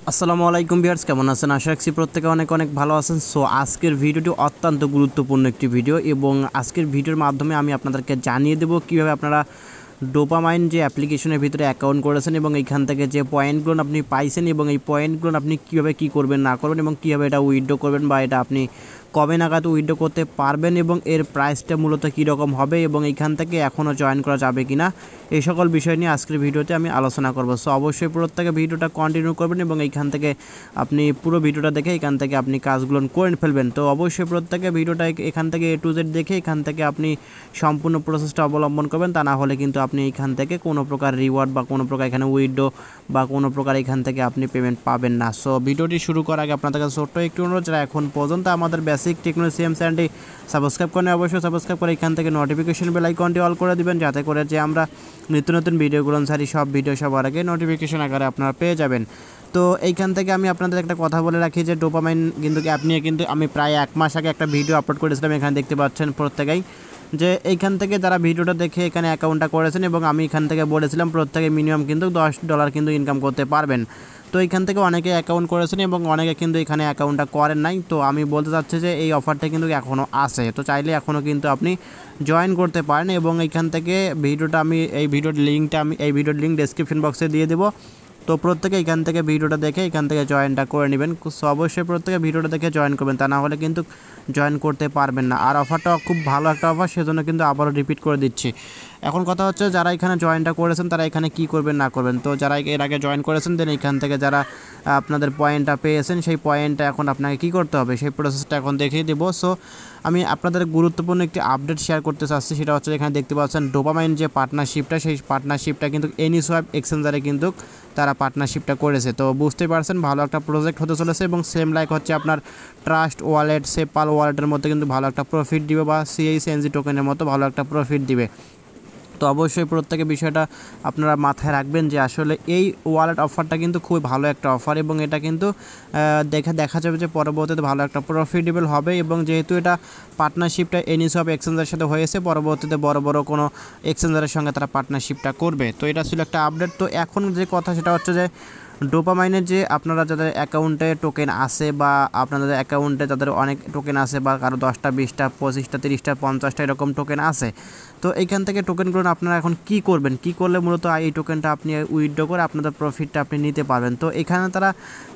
আসসালামু আলাইকুম ভিউয়ার্স, কেমন আছেন? আশা রাখছি প্রত্যেকে অনেক অনেক ভালো আছেন। সো আজকের ভিডিওটি অত্যন্ত গুরুত্বপূর্ণ একটি ভিডিও এবং আজকের ভিডিওর মাধ্যমে আমি আপনাদেরকে জানিয়ে দেব কীভাবে আপনারা ডোপামাইন যে অ্যাপ্লিকেশনের ভিতরে অ্যাকাউন্ট করেছেন এবং এইখান থেকে যে পয়েন্টগুলো আপনি পাইছেন এবং এই পয়েন্টগুলো আপনি কীভাবে কী করবেন না করবেন এবং কীভাবে এটা উইথড্র করবেন বা এটা আপনি কবে নাগাদ উইথড্র করতে পারবেন এবং এর প্রাইসটা মূলত কীরকম হবে এবং এইখান থেকে এখনও জয়েন করা যাবে কি না, এই সকল বিষয় নিয়ে আজকের ভিডিওতে আমি আলোচনা করব। সো অবশ্যই প্রত্যেকে ভিডিওটা কন্টিনিউ করবেন এবং এইখান থেকে আপনি পুরো ভিডিওটা দেখে এখান থেকে আপনি কাজগুলো করে ফেলবেন। তো অবশ্যই প্রত্যেকে ভিডিওটা এখান থেকে A to Z দেখে এখান থেকে আপনি সম্পূর্ণ প্রসেসটা অবলম্বন করবেন, তা না হলে কিন্তু আপনি এখান থেকে কোনো প্রকার রিওয়ার্ড বা কোনো প্রকার এখানে উইথড্র বা কোনো প্রকার এখান থেকে আপনি পেমেন্ট পাবেন না। সো ভিডিওটি শুরু করার আগে আপনাদের কাছে ছোট্ট একটু অনুরোধ, যারা এখন পর্যন্ত আমাদের বেসিক টেকনোলজি সিএম চ্যানেলটি সাবস্ক্রাইব করেন অবশ্যই সাবস্ক্রাইব করে এখান থেকে নোটিফিকেশন বেল আইকনটি অল করে দিবেন, যাতে করে যে আমরা নিত্য নতুন ভিডিওগুলো ছাড়ি সব ভিডিও সবার আগে নোটিফিকেশন আকারে আপনারা পেয়ে যাবেন। তো এইখান থেকে আমি আপনাদের একটা কথা বলে রাখি যে ডোপামাইন কিন্তু অ্যাপ নিয়ে কিন্তু আমি প্রায় 1 মাস আগে একটা ভিডিও আপলোড করেছিলাম, এখানে দেখতে পাচ্ছেন প্রত্যেকেই যে এইখান থেকে যারা ভিডিওটা দেখে এখানে অ্যাকাউন্টটা করেছেন এবং আমি এখান থেকে বলেছিলাম প্রত্যেকে মিনিমাম কিন্তু $10 কিন্তু ইনকাম করতে পারবেন। তো এইখান থেকে অনেকে অ্যাকাউন্ট করেছেন এবং অনেকে কিন্তু এখানে অ্যাকাউন্টটা করেন নাই। তো আমি বলতে চাচ্ছি যে এই অফারটা কিন্তু এখনও আছে, তো চাইলে এখনও কিন্তু আপনি জয়েন করতে পারেন এবং এইখান থেকে ভিডিওটা আমি এই ভিডিওর লিঙ্ক ডেসক্রিপশন বক্সে দিয়ে দেবো। তো প্রত্যেকে এখান থেকে ভিডিওটা দেখে এখান থেকে জয়েনটা করে নেবেন। সো অবশ্যই প্রত্যেকে ভিডিওটা দেখে জয়েন করবেন, তা না হলে কিন্তু জয়েন করতে পারবেন না। আর অফারটা খুব ভালো একটা অফার, সেজন্য কিন্তু আবারও রিপিট করে দিচ্ছি। এখন কথা হচ্ছে যারা এখানে জয়েনটা করেছেন তারা এখানে কি করবেন না করবেন। তো যারা এর আগে জয়েন করেছেন দেন এখান থেকে যারা আপনাদের পয়েন্টটা পেয়েছেন সেই পয়েন্টটা এখন আপনাকে কি করতে হবে সেই প্রসেসটা এখন দেখিয়ে দেবো। সো আমি আপনাদের গুরুত্বপূর্ণ একটি আপডেট শেয়ার করতে চাচ্ছি, সেটা হচ্ছে এখানে দেখতে পাচ্ছেন ডোপামাইন যে পার্টনারশিপটা, সেই পার্টনারশিপটা কিন্তু এনিসোয়াপ এক্সচেঞ্জারে কিন্তু তারা পার্টনারশিপটা করেছে। তো বুঝতেই পারছেন ভালো একটা প্রজেক্ট হতে চলেছে এবং সেম লাইক হচ্ছে আপনার ট্রাস্ট ওয়ালেট, সেপাল ওয়ালেটের মধ্যে কিন্তু ভালো একটা প্রফিট দিবে বা CHNG টোকেনের মতো ভালো একটা প্রফিট দিবে। তো অবশ্যই প্রত্যেকে বিষয়টা আপনারা মাথায় রাখবেন যে আসলে এই ওয়ালেট অফারটা কিন্তু খুবই ভালো একটা অফার এবং এটা কিন্তু দেখা যাবে যে পরবর্তীতে ভালো একটা প্রফিটেবল হবে এবং যেহেতু এটা পার্টনারশিপটা এনিসোয়াপ এক্সচেঞ্জের সাথে হয়েছে, পরবর্তীতে বড় কোনো এক্সচেঞ্জারের সঙ্গে তারা পার্টনারশিপটা করবে। তো এটা ছিল একটা আপডেট। তো এখন যে কথা সেটা হচ্ছে যে ডোপামাইনের যে আপনারা যাদের অ্যাকাউন্টে টোকেন আছে বা আপনাদের অ্যাকাউন্টে যাদের অনেক টোকেন আছে বা কারো 10টা 20টা 25টা 30টা 50টা এরকম টোকেন আছে, তো এইখান থেকে টোকেনগুলো আপনারা এখন কি করবেন, কি করলে মূলত এই টোকেনটা আপনি উইথড্র করে আপনাদের প্রফিটটা আপনি নিতে পারবেন। তো এখানে তারা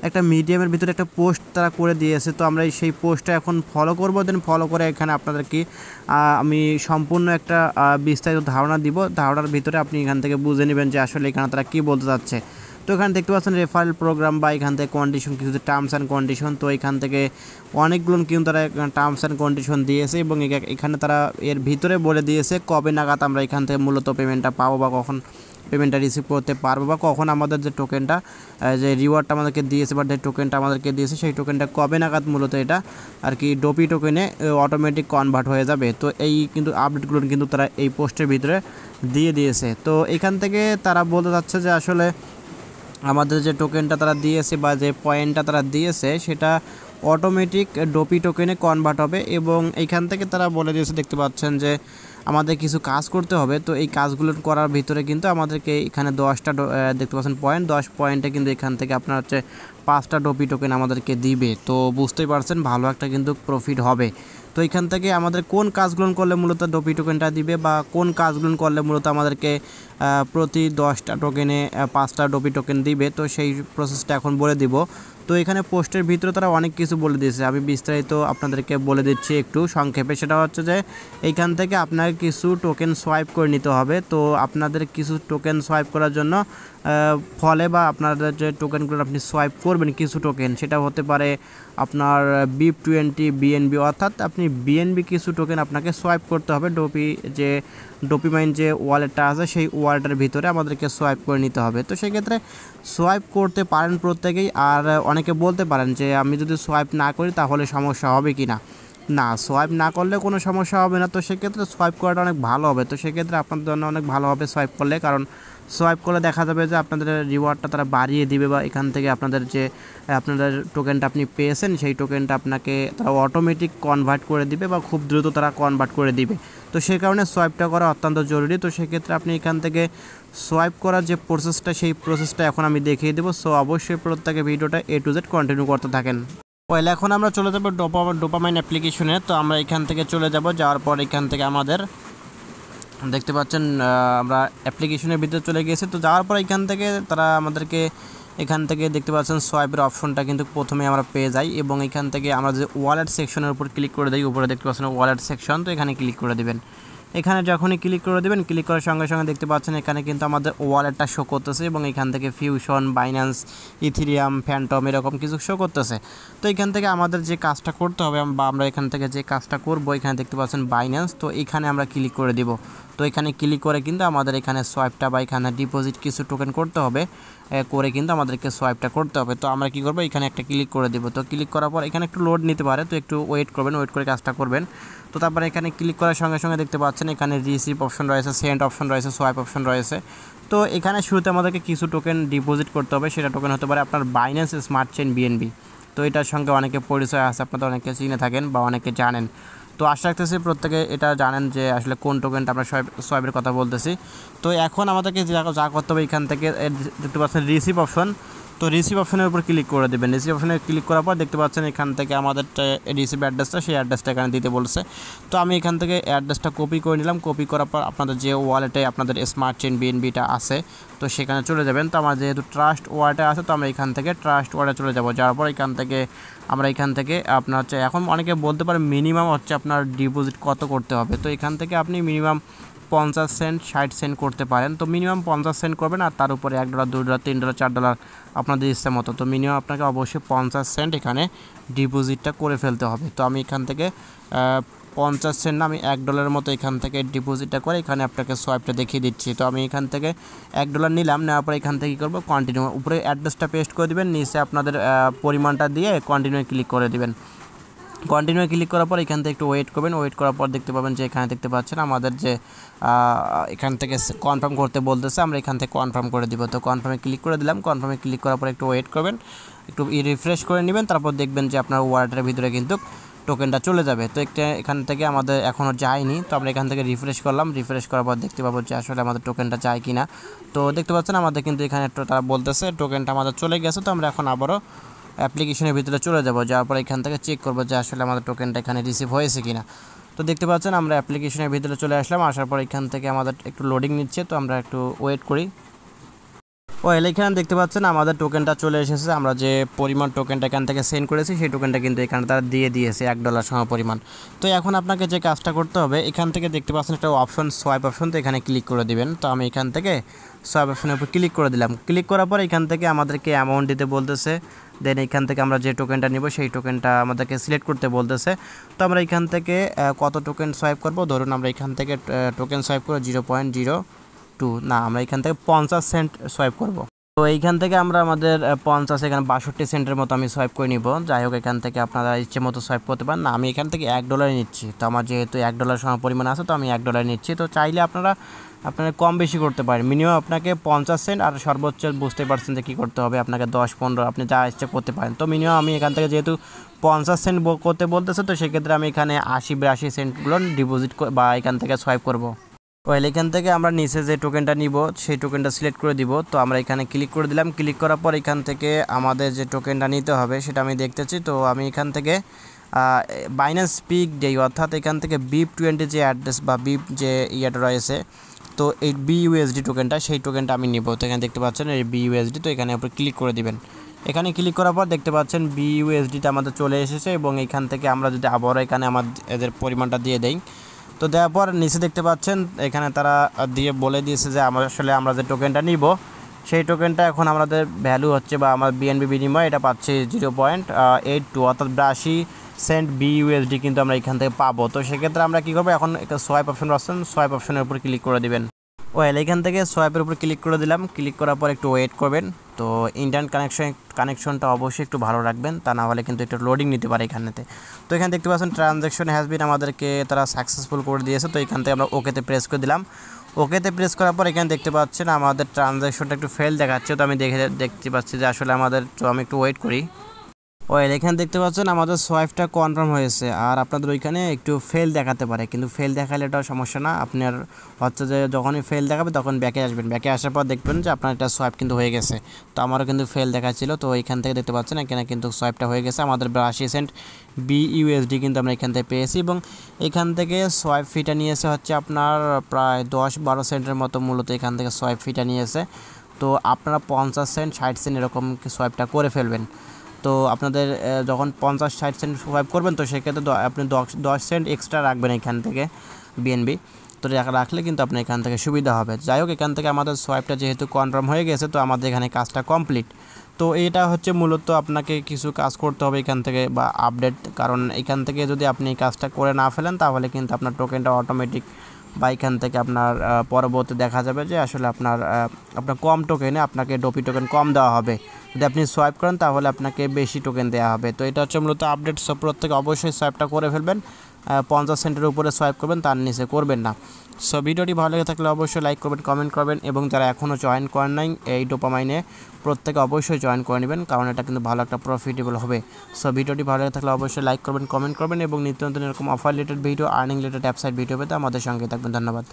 একটা মিডিয়ামের ভিতরে একটা পোস্ট তারা করে দিয়েছে, তো আমরা সেই পোস্টটা এখন ফলো করব। দেন ফলো করে এখানে আপনাদেরকে আমি সম্পূর্ণ একটা বিস্তারিত ধারণা দিব, ধারণার ভিতরে আপনি এখান থেকে বুঝে নেবেন যে আসলে এখানে তারা কী বলতে চাচ্ছে। তো এখানে দেখতে পাচ্ছেন রেফারেল প্রোগ্রাম বা এখান থেকে কন্ডিশন, কিছু টার্মস অ্যান্ড কন্ডিশন। তো এখান থেকে অনেকগুলো কিন্তু তারা টার্মস অ্যান্ড কন্ডিশন দিয়েছে এবং এখানে তারা এর ভিতরে বলে দিয়েছে কবে নাগাদ আমরা এখান থেকে মূলত পেমেন্টটা পাবো বা কখন পেমেন্টটা রিসিভ করতে পারবো বা কখন আমাদের যে টোকেনটা যে রিওয়ার্ডটা আমাদেরকে দিয়েছে বা যে টোকেনটা আমাদেরকে দিয়েছে সেই টোকেনটা কবে নাগাদ মূলত এটা আর কি ডোপি টোকেনে অটোমেটিক কনভার্ট হয়ে যাবে। তো এই কিন্তু আপডেটগুলো কিন্তু তারা এই পোস্টের ভিতরে দিয়ে দিয়েছে। তো এখান থেকে তারা বলতে চাচ্ছে যে আসলে আমাদের যে টোকেনটা তারা দিয়েছে বা যে পয়েন্টটা তারা দিয়েছে সেটা অটোমেটিক ডোপি টোকেনে কনভার্ট হবে এবং এইখান থেকে তারা বলে দিয়েছে দেখতে পাচ্ছেন যে আমাদের কিছু কাজ করতে হবে। তো এই কাজগুলো করার ভিতরে কিন্তু আমাদেরকে এখানে 10টা দেখতে পাচ্ছেন পয়েন্ট, 10 পয়েন্টে কিন্তু এখান থেকে আপনার হচ্ছে 5টা ডোপি টোকেন আমাদেরকে দিবে। তো বুঝতেই পারছেন ভালো একটা কিন্তু প্রফিট হবে। তো এখান থেকে আমাদের কোন কাজগুলো করলে মূলত ডোপি টোকেনটা দিবে বা কোন কাজগুলো করলে মূলত আমাদেরকে প্রতি 10টা টোকেনে 5টা ডোপি টোকেন দিবে, তো সেই প্রসেসটা এখন বলে দিব। তো এখানে পোস্টের ভিতরে তারা অনেক কিছু বলে দিয়েছে, আমি বিস্তারিত আপনাদেরকে বলে দিচ্ছি একটু সংক্ষেপে। সেটা হচ্ছে যে এইখান থেকে আপনাকে কিছু টোকেন সোয়াইপ করে নিতে হবে। তো আপনাদের কিছু টোকেন সোয়াইপ করার জন্য ফলে বা আপনাদের যে টোকেনগুলো আপনি সোয়াইপ করবেন কিছু টোকেন, সেটা হতে পারে আপনার BIP20 BNB, অর্থাৎ আপনি BNB কিছু টোকেন আপনাকে সোয়াইপ করতে হবে যে ডোপামাইন যে ওয়ালেটটা আছে সেই ওয়ালেটের ভিতরে আমাদেরকে সোয়াইপ করে নিতে হবে। তো সেক্ষেত্রে সোয়াইপ করতে পারেন প্রত্যেকেই। আর অনেকে বলতে পারেন যে আমি যদি সোয়াইপ না করি তাহলে সমস্যা হবে কি না। না, সোয়াইপ না করলে কোনো সমস্যা হবে না। তো সেক্ষেত্রে সোয়াইপ করাটা অনেক ভালো হবে। তো সেক্ষেত্রে আপনাদের জন্য অনেক ভালো হবে সোয়াইপ করলে, কারণ সোয়াইপ করলে দেখা যাবে যে আপনাদের রিওয়ার্ডটা তারা বাড়িয়ে দিবে, বা এখান থেকে আপনাদের যে আপনাদের টোকেনটা আপনি পেয়েছেন সেই টোকেনটা আপনাকে তারা অটোমেটিক কনভার্ট করে দিবে, বা খুব দ্রুত তারা কনভার্ট করে দিবে। তো সেই কারণে সোয়াইপটা করা অত্যন্ত জরুরি। তো সেক্ষেত্রে আপনি এখান থেকে সোয়াইপ করার যে প্রসেসটা, সেই প্রসেসটা এখন আমি দেখিয়ে দেবো। সো অবশ্যই প্রত্যেকে ভিডিওটা A to Z কন্টিনিউ করতে থাকেন। ওয়েল, এখন আমরা চলে যাব ডোপামাইন অ্যাপ্লিকেশনে। তো আমরা এখান থেকে চলে যাব, যাওয়ার পর এখান থেকে আমাদের দেখতে পাচ্ছেন আমরা অ্যাপ্লিকেশনের ভিতরে চলে গিয়েছি। তো যাওয়ার পর এখান থেকে তারা আমাদেরকে এখান থেকে দেখতে পাচ্ছেন সোয়াইপের অপশনটা কিন্তু প্রথমে আমরা পেয়ে যাই, এবং এখান থেকে আমরা যে ওয়ালেট সেকশনের উপর ক্লিক করে দিই, উপরে দেখতে পাচ্ছেন ওয়ালেট সেকশন। তো এখানে ক্লিক করে দেবেন। এখানে যখনই ক্লিক করে দেবেন, ক্লিক করার সঙ্গে সঙ্গে দেখতে পাচ্ছেন এখানে কিন্তু আমাদের ওয়ালেটটা শো করতেছে, এবং এখান থেকে ফিউশন, বাইন্যান্স, ইথেরিয়াম, ফ্যান্টম এরকম কিছু শো করতেছে। তো এখান থেকে আমাদের যে কাজটা করতে হবে, বা আমরা এখান থেকে যে কাজটা করব, এখানে দেখতে পাচ্ছেন বাইন্যান্স। তো এখানে আমরা ক্লিক করে দিব। তো এখানে ক্লিক করে কিন্তু আমাদের এখানে সোয়াইপটা বা এখানে ডিপোজিট কিছু টোকেন করতে হবে, করে কিন্তু আমাদেরকে সোয়াইপটা করতে হবে। তো আমরা কি করব, এখানে একটা ক্লিক করে দেব। তো ক্লিক করার পর এখানে একটু লোড নিতে পারে, তো একটু ওয়েট করবেন, ওয়েট করে কাজটা করবেন। তো তারপরে এখানে ক্লিক করার সঙ্গে সঙ্গে দেখতে পাচ্ছেন এখানে রিসিভ অপশন রয়েছে, সেন্ড অপশন রয়েছে, সোয়াইপ অপশন রয়েছে। তো এখানে শুরুতে আমাদেরকে কিছু টোকেন ডিপোজিট করতে হবে। সেটা টোকেন হতে পারে আপনার বাইন্যান্স স্মার্ট চেইন BNB। তো এটার সঙ্গে অনেকে পরিচয় আছে, আপনারা অনেকে চিনে থাকেন বা অনেকে জানেন। তো আশা রাখতেছি প্রত্যেকে এটা জানেন যে আসলে কোন টোকেনটা আমরা সোয়াইপের কথা বলতেছি। তো এখন আমাদেরকে যা করতে হবে, এখান থেকে দেখতে পাচ্ছেন রিসিভ অপশন। তো রিসিভ অপশনের উপর ক্লিক করে দেবেন। রিসিভ অপশনে ক্লিক করার পর দেখতে পাচ্ছেন এখান থেকে আমাদের রিসিভ অ্যাড্রেসটা, সেই অ্যাড্রেসটা এখানে দিতে বলছে। তো আমি এখান থেকে অ্যাড্রেসটা কপি করে নিলাম। কপি করার পর আপনাদের যে ওয়ালেটে আপনাদের স্মার্ট চেইন BNBটা আছে, তো সেখানে চলে যাবেন। তো আমার যেহেতু ট্রাস্ট ওয়ালেটে আছে, তো আমরা এখান থেকে ট্রাস্ট ওয়ালেটে চলে যাব। যাওয়ার পর এখান থেকে আপনার হচ্ছে, এখন অনেকে বলতে পারে মিনিমাম হচ্ছে আপনার ডিপোজিট কত করতে হবে। তো এখান থেকে আপনি মিনিমাম 50 সেন্ট 60 সেন্ট করতে পারেন। তো মিনিমাম 50 সেন্ট করবেন, আর তার উপরে $1 $2 $3 $4 আপনাদের ইচ্ছা মতো। তো মিনিমাম আপনাকে অবশ্যই 50 সেন্ট এখানে ডিপোজিটটা করে ফেলতে হবে। তো আমি এখান থেকে 50 সেন্ট না, আমি $1 মতো এখান থেকে ডিপোজিটটা করে এখানে আপনাকে সোয়াইপটা দেখিয়ে দিচ্ছি। তো আমি এখান থেকে $1 নিলাম, নেওয়ার পরে এখান থেকে কী করবো, কন্টিনিউ, উপরে অ্যাড্রেসটা পেস্ট করে দেবেন, নিচে আপনাদের পরিমাণটা দিয়ে কন্টিনিউ ক্লিক করে দেবেন। কন্টিনিউ ক্লিক করার পর এখান থেকে একটু ওয়েট করবেন। ওয়েট করার পর দেখতে পাবেন যে এখানে দেখতে পাচ্ছেন আমাদের যে এখান থেকে কনফার্ম করতে বলতেছে, আমরা এখান থেকে কনফার্ম করে দিব। তো কনফার্মে ক্লিক করে দিলাম। কনফার্মে ক্লিক করার পর একটু ওয়েট করবেন, একটু রিফ্রেশ করে নেবেন। তারপর দেখবেন যে আপনার ওয়ালেটের ভিতরে কিন্তু টোকেনটা চলে যাবে। তো এখান থেকে আমাদের এখনও যায়নি। তো আমরা এখান থেকে রিফ্রেশ করলাম। রিফ্রেশ করার পর দেখতে পাবো যে আসলে আমাদের টোকেনটা যায় কি না। তো দেখতে পাচ্ছেন আমাদের কিন্তু এখানে তারা বলতেছে টোকেনটা আমাদের চলে গেছে। তো আমরা এখন আবারও অ্যাপ্লিকেশনের ভিতরে চলে যাব। যাওয়ার পর এখান থেকে চেক করবো যে আসলে আমাদের টোকেনটা এখানে রিসিভ হয়েছে কিনা। তো দেখতে পাচ্ছেন আমরা অ্যাপ্লিকেশনের ভিতরে চলে আসলাম। আসার পর এখান থেকে আমাদের একটু লোডিং নিচ্ছে, তো আমরা একটু ওয়েট করি। এখানে দেখতে পাচ্ছেন আমাদের টোকেনটা চলে এসেছে। আমরা যে পরিমাণ টোকেনটা এখান থেকে সেন্ড করেছি, সেই টোকেনটা কিন্তু এখানে তারা দিয়ে দিয়েছে $1 সম পরিমাণ। তো এখন আপনাকে যে কাজটা করতে হবে, এখান থেকে দেখতে পাচ্ছেন একটা অপশন, সোয়াইপ অপশন। তো এখানে ক্লিক করে দিবেন। তো আমি এখান থেকে সোয়াইপ অপশনের উপর ক্লিক করে দিলাম। ক্লিক করার পর এখান থেকে আমাদেরকে অ্যামাউন্ট দিতে বলতেছে। দেন এখান থেকে আমরা যে টোকেনটা নিব, সেই টোকেনটা আমাদেরকে সিলেক্ট করতে বলতেছে। তো আমরা এখান থেকে কত টোকেন সোয়াইপ করব, ধরুন আমরা এখান থেকে টোকেন সোয়াইপ করব 0.02 না, আমরা এখান থেকে 50 সেন্ট সোয়াইপ করব। তো এইখান থেকে আমরা আমাদের 50, এখানে 62 সেন্টের মতো আমি সোয়াইপ করে নিব। যাই হোক, এখান থেকে আপনারা ইচ্ছে মতো সোয়াইপ করতে পারেন। না, আমি এখান থেকে $1 নিচ্ছি। তো আমার যেহেতু $1 সম পরিমাণ আছে, তো আমি $1 নিচ্ছি। তো চাইলে আপনারা কম বেশি করতে পারেন। মিনিমাম আপনাকে 50 সেন্ট, আর সর্বোচ্চ বুঝতে পারছেন যে কী করতে হবে, আপনাকে 10-15 আপনি যা ইচ্ছে করতে পারেন। তো মিনিমাম আমি এখান থেকে যেহেতু 50 সেন্ট করতে বলতেছে, তো সেক্ষেত্রে আমি এখানে 80-82 সেন্টগুলো ডিপোজিট বা এখান থেকে সোয়াইপ করব। এখান থেকে আমরা নিচে যে টোকেনটা নিব, সেই টোকেনটা সিলেক্ট করে দিব। তো আমরা এখানে ক্লিক করে দিলাম। ক্লিক করার পর এখান থেকে আমাদের যে টোকেনটা নিতে হবে সেটা আমি দেখতেছি। তো আমি এখান থেকে বাইন্যান্স পিক ডে, অর্থাৎ এখান থেকে BIP20 যে অ্যাড্রেস বা BIP যে ইয়েটা রয়েছে, তো এই BUSD টোকেনটা, সেই টোকেনটা আমি নিব। তো এখানে দেখতে পাচ্ছেন এই BUSD। তো এখানে উপরে ক্লিক করে দিবেন। এখানে ক্লিক করার পর দেখতে পাচ্ছেন BUSDটা আমাদের চলে এসেছে, এবং এখান থেকে আমরা যদি আবারও এখানে এদের পরিমাণটা দিয়ে দেই, তো দেওয়ার পর নিচে দেখতে পাচ্ছেন এখানে তারা বলে দিয়েছে যে আমরা যে টোকেনটা নিব, সেই টোকেনটা এখন আমাদের ভ্যালু হচ্ছে, বা আমার BNB বিনিময় এটা পাচ্ছি 0.82, অর্থাৎ 82 সেন্ট BUSD কিন্তু আমরা এখান থেকে পাবো। তো সেক্ষেত্রে আমরা কী করবো, এখন একটা সোয়াইপ অপশনের উপর ক্লিক করে দেবেন। ওয়েল এখান থেকে সোয়াইপের উপর ক্লিক করে দিলাম, ক্লিক করার পর একটু ওয়েট করবেন। তো ইন্টারনেট কানেকশনটা অবশ্যই একটু ভালো রাখবেন, তা না হলে কিন্তু একটু লোডিং নিতে পারে এখানেতে। তো এখানে দেখতে পাচ্ছেন ট্রানজ্যাকশন হ্যাজ বিন আমাদেরকে তারা সাকসেসফুল করে দিয়েছে। তো এখান থেকে আমরা ওকেতে প্রেস করে দিলাম। ওকেতে প্রেস করার পর এখানে দেখতে পাচ্ছেন আমাদের ট্রানজ্যাকশনটা একটু ফেল দেখাচ্ছে। তো আমি দেখতে পাচ্ছি যে আসলে আমাদের, তো আমি একটু ওয়েট করি। ওয়েল এখানে দেখতে পাচ্ছেন আমাদের সোয়াইপটা কনফার্ম হয়েছে, আর আপনাদের ওইখানে একটু ফেল দেখাতে পারে, কিন্তু ফেল দেখালে এটাও সমস্যা না। আপনার হচ্ছে যে যখনই ফেল দেখাবে তখন ব্যাকে আসবেন, ব্যাকে আসার পর দেখবেন যে আপনার এটা সোয়াইপ কিন্তু হয়ে গেছে। তো আমারও কিন্তু ফেল দেখাচ্ছিল, তো এখান থেকে দেখতে পাচ্ছেন এখানে কিন্তু সোয়াইপটা হয়ে গেছে। আমাদের 82 সেন্ট BUSD কিন্তু আমরা এখান থেকে পেয়েছি, এবং এখান থেকে সোয়াইপ ফিটা নিয়েছে হচ্ছে আপনার প্রায় 10-12 সেন্টের মতো মূলত এখান থেকে সোয়াইপ ফিটা নিয়েছে। তো আপনারা 50 সেন্ট 60 সেন্ট এরকম সোয়াইপটা করে ফেলবেন। তো আপনাদের যখন 50-60 সেন্ট সোয়াইপ করবেন, তো সেক্ষেত্রে আপনি 10 সেন্ট এক্সট্রা রাখবেন এখান থেকে বিএনবি। তো রাখলে কিন্তু আপনার এখান থেকে সুবিধা হবে। যাই হোক, এখান থেকে আমাদের সোয়াইপটা যেহেতু কনফার্ম হয়ে গেছে, তো আমাদের এখানে কাজটা কমপ্লিট। তো এটা হচ্ছে মূলত আপনাকে কিছু কাজ করতে হবে এখান থেকে, বা আপডেট, কারণ এখান থেকে যদি আপনি এই কাজটা করে না ফেলেন তাহলে কিন্তু আপনার টোকেনটা অটোমেটিক বা এখান থেকে আপনার পরবর্তী দেখা যাবে যে আসলে আপনার কম টোকেনে আপনাকে ডোপি টোকেন কম দেওয়া হবে। যদি আপনি সোয়াইপ করেন তাহলে আপনাকে বেশি টোকেন দেওয়া হবে। তো এটা হচ্ছে মূলত আপডেট। সব প্রত্যেকে অবশ্যই সোয়াইপটা করে ফেলবেন, 50 সেন্টের উপরে সোয়াইপ করবেন, তার নিচে করবেন না। সো ভিডিওটি ভালো লেগে থাকলে অবশ্যই লাইক করবেন, কমেন্ট করবেন, এবং যারা এখনও জয়েন করেন নাই এই ডোপামাইনে, প্রত্যেকে অবশ্যই জয়েন করে নেবেন, কারণ এটা কিন্তু ভালো একটা প্রফিটেবল হবে। সো ভিডিওটি ভালো লেগে থাকলে অবশ্যই লাইক করবেন, কমেন্ট করবেন, এবং নিত্য নতুন এরকম offer related video, earning related অ্যাপসাইট video পেতে আমাদের সঙ্গে থাকবেন। ধন্যবাদ।